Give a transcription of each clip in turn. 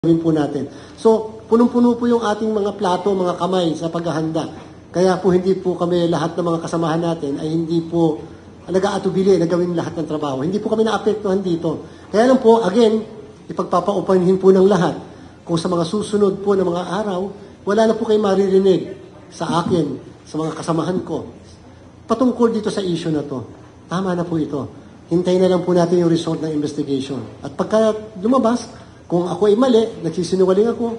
gawin po natin. So, punong-puno po yung ating mga plato, mga kamay sa paghahanda. Kaya po hindi po kami lahat ng mga kasamahan natin ay hindi po nag-aatubili na gawin lahat ng trabaho. Hindi po kami naapektuhan dito. Kaya lang po, again, ipagpapaupanhin po ng lahat. Kung sa mga susunod po ng mga araw, wala na po kayo maririnig sa akin, sa mga kasamahan ko. Patungkol dito sa issue na to. Tama na po ito. Hintayin na lang po natin yung result ng investigation. At pagka lumabas, kung ako ay mali, nagsisinungaling ako,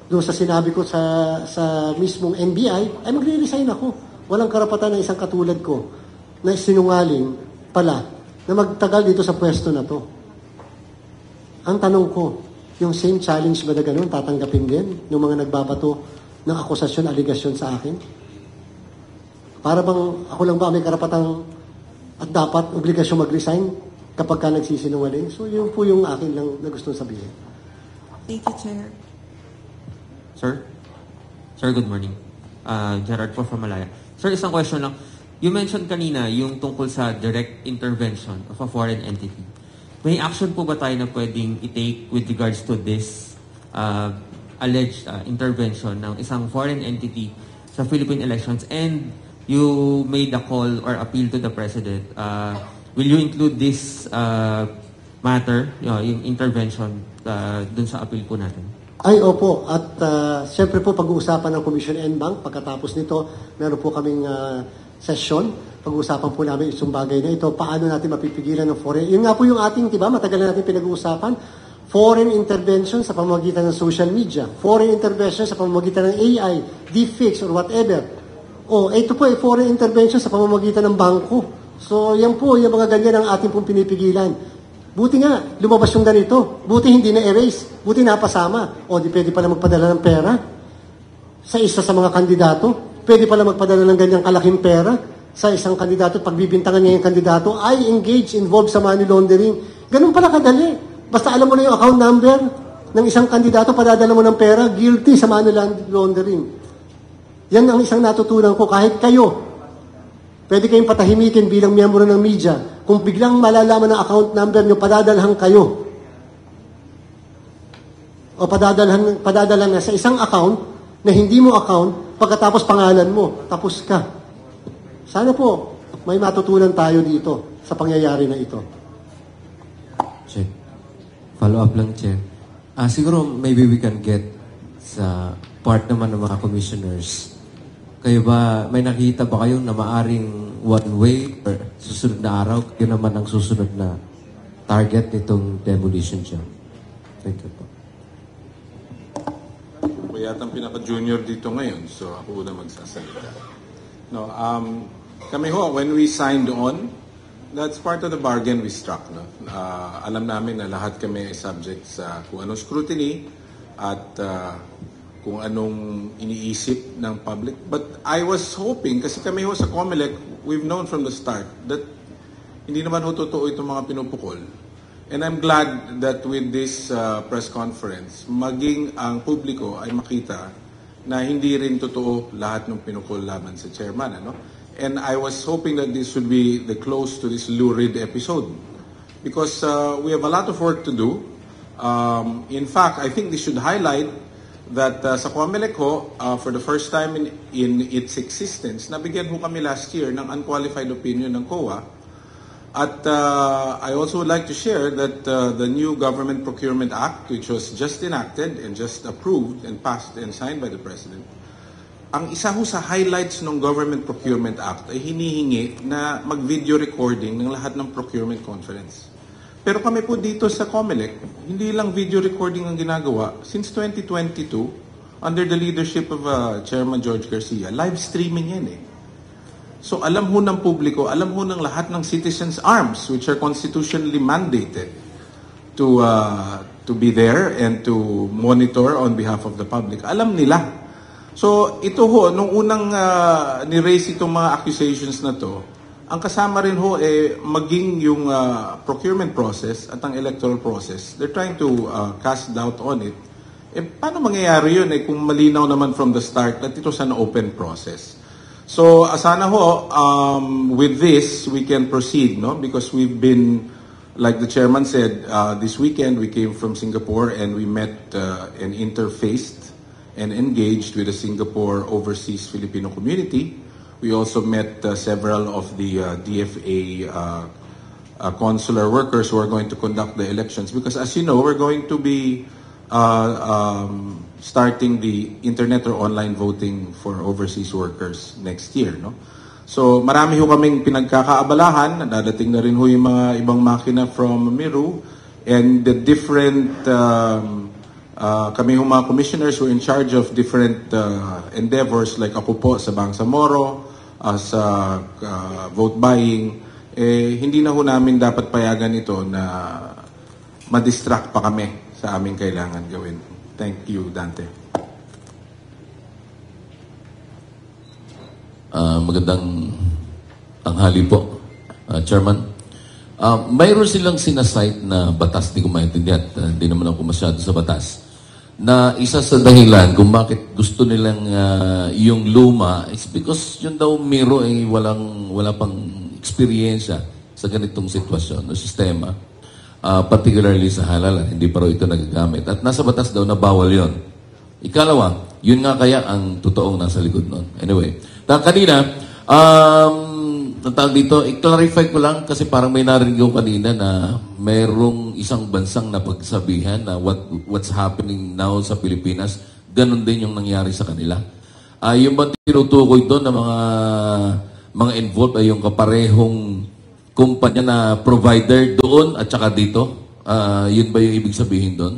doon sa sinabi ko sa mismong NBI, ay magre-resign ako. Walang karapatan ng isang katulad ko na sinungaling pala na magtagal dito sa pwesto na to. Ang tanong ko, yung same challenge ba na ganun, tatanggapin din ng mga nagbabato ng akusasyon, aligasyon sa akin? Para bang ako lang ba may karapatang at dapat obligasyon mag-resign kapag ka nagsisinungaling? So, yun po yung akin lang na gustong sabihin. Thank you, Chair. Sir? Sir, good morning. Gerard po from Malaya. Sir, isang question lang. You mentioned kanina yung tungkol sa direct intervention of a foreign entity. May action po ba tayo na pwedeng i-take with regards to this alleged intervention ng isang foreign entity sa Philippine elections, and you made a call or appeal to the President? Will you include this matter, yung intervention, dun sa appeal po natin? Ay, opo. At siyempre po, pag-uusapan ng Commission NBank. Pagkatapos nito, meron po kaming session. Pag-uusapan po namin itong bagay na ito. Paano natin mapipigilan ng foreign... Yun nga po yung ating, diba, matagal na natin pinag-uusapan. Foreign intervention sa pamamagitan ng social media. Foreign intervention sa pamamagitan ng AI, deepfakes, or whatever. Ito po ay foreign intervention sa pamamagitan ng bangko. So, yan po, yung mga ganyan ang ating pong pinipigilan. Buti nga, lumabas yung ganito. Buti hindi na-erase. Buti napasama. Di pwede pala magpadala ng pera sa isa sa mga kandidato. Pwede pala magpadala ng ganyang kalaking pera sa isang kandidato. Pagbibintangan niya yung kandidato, ay engage, involved sa money laundering. Ganun pala kadali. Basta alam mo na yung account number ng isang kandidato, padadala mo ng pera, guilty sa money laundering. Yan ang isang natutunan ko. Kahit kayo, pwede kayong patahimikin bilang miyembro ng media. Kung biglang malalaman ng account number nyo, padadalhan kayo. O padadalhan na sa isang account na hindi mo account, pagkatapos pangalan mo, tapos ka. Sana po, may matutunan tayo dito sa pangyayari na ito. Check. Follow up lang, Chair. Siguro maybe we can get sa part naman ng mga commissioners. Kayo ba, may nakita ba kayo na maaring one way or susunod na araw, yun naman ang susunod na target nitong demolition job? Thank you po. Ako yatang pinaka-junior dito ngayon, so ako na magsasalita. No, kami ho, when we signed on, that's part of the bargain we struck. No? Alam namin na lahat kami subject sa kung anong scrutiny at kung anong iniisip ng public. But I was hoping, kasi kami ho sa COMELEC, we've known from the start that hindi naman ho totoo itong mga pinupukol. And I'm glad that with this press conference, maging ang publiko ay makita na hindi rin totoo lahat ng pinukol laban sa chairman. Ano? And I was hoping that this would be the close to this lurid episode. Because we have a lot of work to do. In fact, I think this should highlight that sa COMELEC ho, for the first time in its existence, nabigyan ho kami last year ng unqualified opinion ng COA. At I also would like to share that the new Government Procurement Act, which was just enacted and just approved and passed and signed by the President, ang isa ho sa highlights ng Government Procurement Act ay hinihingi na mag-video recording ng lahat ng procurement conference. Pero kami po dito sa COMELEC, hindi lang video recording ang ginagawa. Since 2022, under the leadership of Chairman George Garcia, live streaming yan eh. So alam ho ng publiko, alam ho ng lahat ng citizens' arms, which are constitutionally mandated to be there and to monitor on behalf of the public. Alam nila. So ito ho, nung unang ni-raise itong mga accusations na to, ang kasama rin ho maging yung procurement process at ang electoral process. They're trying to cast doubt on it. Paano mangyayari yun kung malinaw naman from the start that ito sa open process? So sana ho, with this, we can proceed, no? Because we've been like the chairman said, this weekend we came from Singapore and we met and interfaced and engaged with the Singapore overseas Filipino community. We also met several of the DFA consular workers who are going to conduct the elections, because as you know, we're going to be starting the internet or online voting for overseas workers next year, no? So marami ho kaming pinagkakaabalahan, dadating na rin ho yung mga ibang makina from Miru, and the different kami ho mga commissioners who are in charge of different endeavors, like ako po sa Bangsamoro, sa vote buying, hindi na ho namin dapat payagan ito na ma-distract pa kami sa aming kailangan gawin. Thank you, Dante. Magandang tanghali po, Chairman. Mayroon silang sinasite na batas, di ko maintindihan, hindi naman ako masyado sa batas, na isa sa dahilan kung bakit gusto nilang yung luma is because yun daw Miro ay wala pang eksperyensya sa ganitong sitwasyon o sistema, particularly sa halalan, hindi pa raw ito nagagamit. At nasa batas daw na bawal yon. Ikalawa, yun nga kaya ang totoong nasa likod nun. Anyway, kanina, natawag dito, i-clarify ko lang kasi parang may narinig ko kanina na mayroong isang bansang napagsabihan na what's happening now sa Pilipinas, ganun din yung nangyari sa kanila. Yung ba tinutukoy doon na mga involved ay yung kaparehong kumpanya na provider doon at saka dito? Yun ba yung ibig sabihin doon?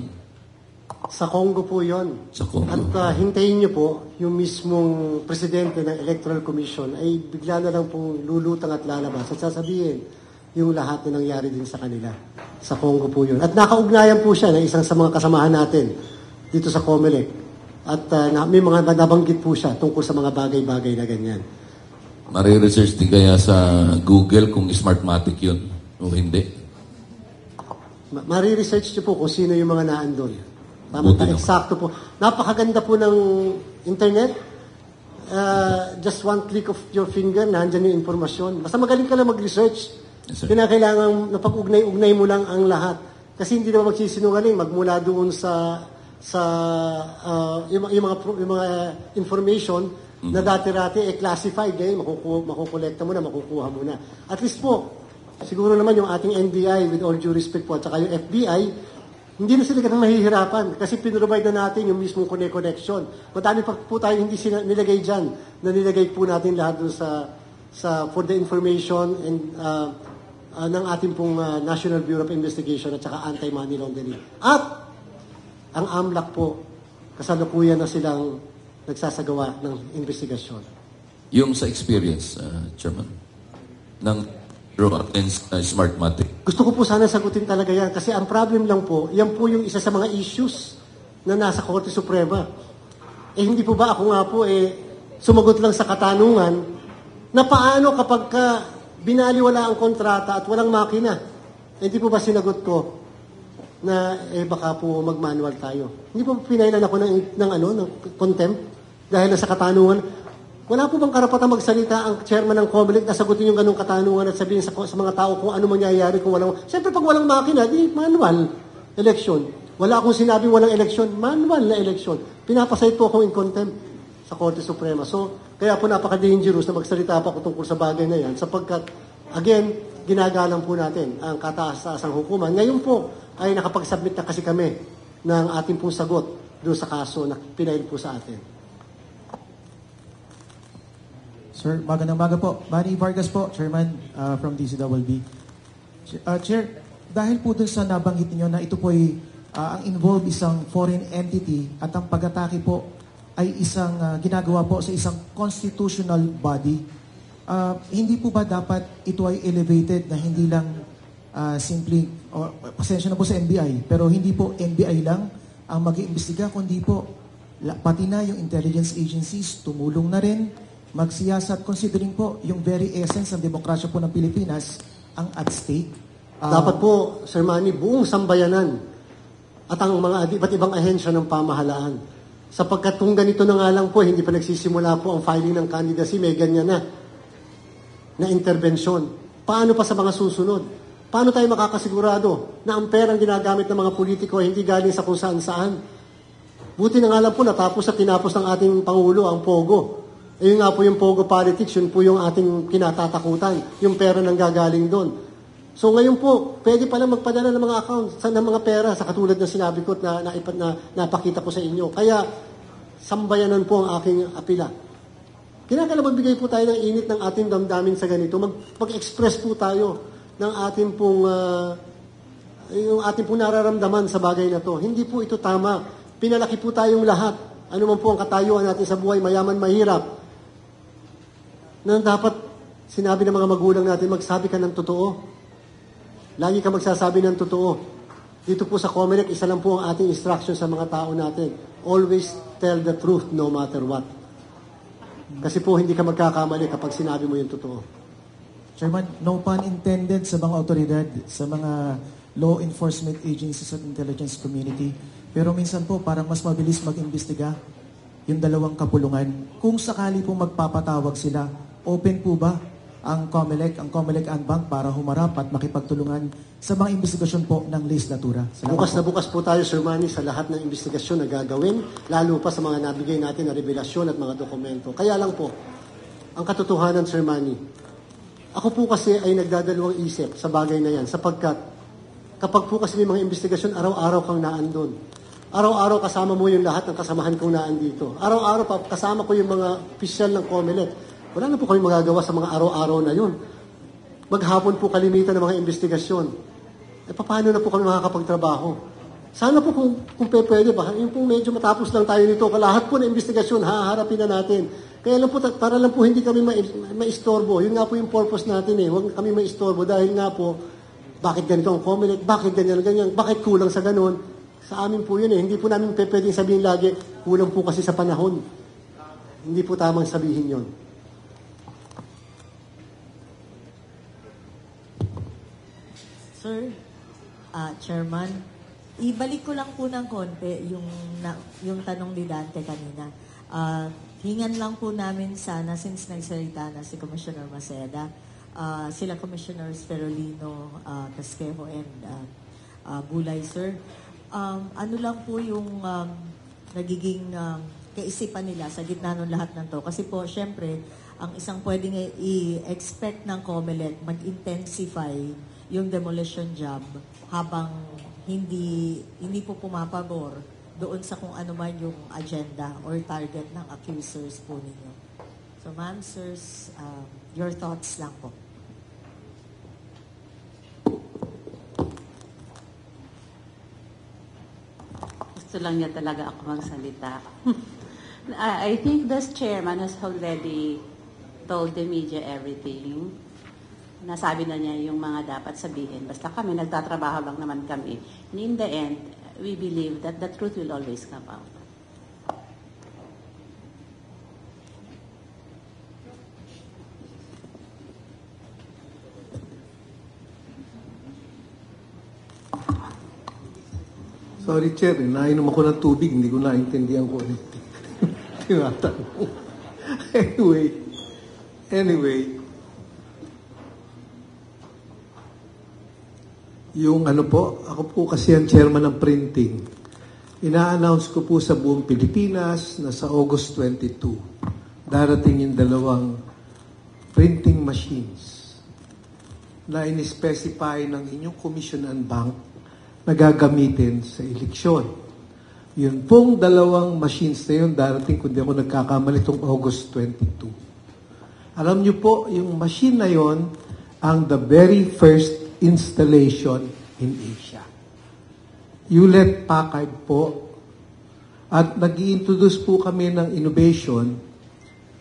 Sa Congo po yon. Sa Congo. At hintayin niyo po, yung mismong presidente ng Electoral Commission ay bigla na lang pong lulutang at lalabas at sasabihin yung lahat na nangyari din sa kanila. Sa Congo po yun. At nakaugnayan po siya na isang sa mga kasamahan natin dito sa COMELEC. At may mga nabanggit po siya tungkol sa mga bagay-bagay na ganyan. Mari-research din kaya sa Google kung Smartmatic yun o hindi? Mari-research niyo po kung sino yung mga naandun. Tama Buti ka, naman. eksakto po. Napakaganda po ng internet. Just one click of your finger, nandyan yung informasyon. Basta magaling ka lang mag-research. Yes, sir. Kinakailangan napag-ugnay-ugnay mo lang ang lahat. Kasi hindi naman magsisinungaling magmula doon sa yung mga information na dati-rati classified, makukolekta mo na, makukuha mo na. At least po, siguro naman yung ating NBI, with all due respect po, at saka yung FBI, hindi na sila ganang mahihirapan kasi pinrovide na natin yung mismong connection. Madami pa po tayo hindi nilagay dyan, na nilagay po natin lahat doon sa for the information and ng ating pong National Bureau of Investigation at saka Anti-Money Laundering. At ang AMLAC po, kasalukuyan na silang nagsasagawa ng investigasyon. Yung sa experience, Chairman, ng against Smartmatic. Gusto ko po sana sagutin talaga yan kasi ang problem lang po, yan po yung isa sa mga issues na nasa Korte Suprema. Hindi po ba ako nga po sumagot lang sa katanungan na paano kapag binaliwala ang kontrata at walang makina? Hindi po ba sinagot ko na baka po mag-manual tayo? Hindi po pinailan ako ng contempt dahil sa katanungan. Wala po bang karapatan magsalita ang chairman ng COMELEC na sagutin yung ganung katanungan at sabihin sa mga tao kung ano mangyayari kung walang... Siyempre, pag walang makina, di manual election. Wala akong sinabing walang election, manual na election. Pinapasay po ako in contempt sa Korte Suprema. So, kaya po napaka-dangerous na magsalita pa ako tungkol sa bagay na yan sapagkat, again, ginagalang po natin ang kataas-taasang hukuman. Ngayon po, ay nakapag-submit na kasi kami ng ating pong sagot doon sa kaso na pinail po sa atin. Sir, magandang umaga po. Manny Vargas po, Chairman from DCWB. Chair, dahil po dun sa nabanggit niyo na ito po ay ang involved isang foreign entity at ang pag-atake po ay isang ginagawa po sa isang constitutional body, hindi po ba dapat ito ay elevated na hindi lang simply, pasensya na po sa NBI, pero hindi po NBI lang ang mag-iimbestiga, kundi po pati na yung intelligence agencies tumulong na rin magsiyasat considering po yung very essence ng demokrasya po ng Pilipinas ang at stake. Dapat po, Sir Manny, buong sambayanan at ang mga iba't ibang ahensya ng pamahalaan. Sapagkat kung ganito na nga lang po, hindi pa nagsisimula po ang filing ng candidacy, may ganyan na intervention. Paano pa sa mga susunod? Paano tayo makakasigurado na ang perang ginagamit ng mga politiko ay hindi galing sa kung saan-saan? Buti na nga lang po natapos at tinapos ng ating Pangulo ang Pogo. Yun nga po yung Pogo politics, yun po yung ating kinatatakutan, yung pera nang gagaling doon. So ngayon po, pwede pala magpadala ng mga accounts, ng mga pera, sa katulad ng sinabi ko na napakita ko sa inyo. Kaya, sambayanan po ang aking apila. Kinakailangan magbigay po tayo ng init ng ating damdamin sa ganito. Mag-express po tayo ng ating pong, yung ating pong nararamdaman sa bagay na to. Hindi po ito tama. Pinalaki po tayong lahat. Ano man po ang katayuan natin sa buhay, mayaman, mahirap. Na dapat sinabi ng mga magulang natin, magsabi ka ng totoo. Lagi ka magsasabi ng totoo. Dito po sa Comelec, isa lang po ang ating instruction sa mga tao natin. Always tell the truth no matter what. Kasi po hindi ka magkakamali kapag sinabi mo yung totoo. Chairman, no pun intended sa mga otoridad, sa mga law enforcement agencies at intelligence community. Pero minsan po, parang mas mabilis mag-imbestiga yung dalawang kapulungan. Kung sakali po magpapatawag sila, open po ba ang Comelec Anbank para humarap at makipagtulungan sa mga investigasyon po ng legislatura? Salamat Bukas na po. bukas po tayo, Sir Manny, sa lahat ng investigasyon na gagawin, lalo pa sa mga nabigay natin na revelasyon at mga dokumento. Kaya lang po, ang katotohanan, Sir Manny, ako po kasi ay nagdadalawang isip sa bagay na yan, sapagkat kapag po kasi may mga investigasyon, araw-araw kang naandun. Araw-araw kasama mo yung lahat ng kasamahan kong naandito. Araw-araw pa kasama ko yung mga opisyal ng Comelec. Wala na po kami magagawa sa mga araw-araw na yun. Maghapon po kalimitan ng mga investigasyon. Paano na po kami makakapagtrabaho? Sana po kung pwede ba, yung pong medyo matapos lang tayo nito, lahat po na investigasyon, haharapin na natin. Kaya lang po, para lang po hindi kami maistorbo. Yun nga po yung purpose natin eh. Huwag kami maistorbo dahil nga po, bakit ganito ang Comelec? Bakit ganyan? Bakit kulang sa ganun? Sa amin po yun eh. Hindi po namin pwedeng sabihin lagi, kulang po kasi sa panahon. Hindi po tamang sabihin yun. Sir, Chairman, ibalik ko lang po ng konti yung tanong ni Dante kanina. Hingan lang po namin sana, since nagsalita na si Commissioner Maceda, sila Commissioners Ferolino, Casquejo, and Bulay, sir. Ano lang po yung nagiging kaisipan nila sa gitna ng lahat ng to? Kasi po, syempre, ang isang pwedeng i-expect ng Comelec, mag-intensify yung demolition job habang hindi po pumapabor doon sa kung ano man yung agenda or target ng accusers po ninyo. So, ma'am, sirs, your thoughts lang po. Gusto lang niya talaga ako magsalita. I think this chairman has already told the media everything. Nasabi na niya yung mga dapat sabihin. Basta kami, nagtatrabaho lang naman kami. And in the end, we believe that the truth will always come out. Sorry, Chair. Nainom ako ng tubig. Hindi ko naintindihan ko ano. Tinatanong. Anyway. Yung ano po, ako po kasi ang chairman ng printing. Ina-announce ko po sa buong Pilipinas na sa August 22, darating yung dalawang printing machines na in-specify ng inyong Commission and Bank na gagamitin sa eleksyon. Yun pong dalawang machines na yun, darating kung di ako nagkakamali itong August 22. Alam niyo po, yung machine na yun, ang the very first installation in Asia. Hewlett Packard po. At nag-i-introduce po kami ng innovation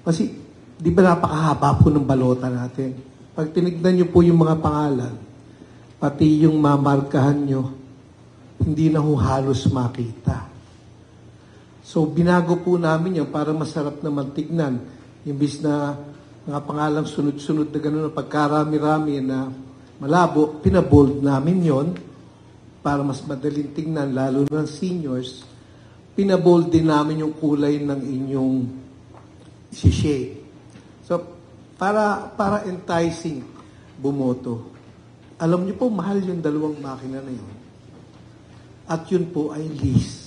kasi di ba napakahaba po ng balota natin. Pag tinignan niyo po yung mga pangalan, pati yung mamarkahan niyo, hindi na ho halos makita. So, binago po namin yan para masarap naman tignan. Imbis na mga pangalang sunod-sunod na gano'n, pagkarami-rami na malabo, pinabold namin yon para mas madaling tingnan, lalo ng seniors. Pinabold din namin yung kulay ng inyong shade. So, para enticing bumoto. Alam niyo po, mahal yung dalawang makina na yun. At yun po ay lease.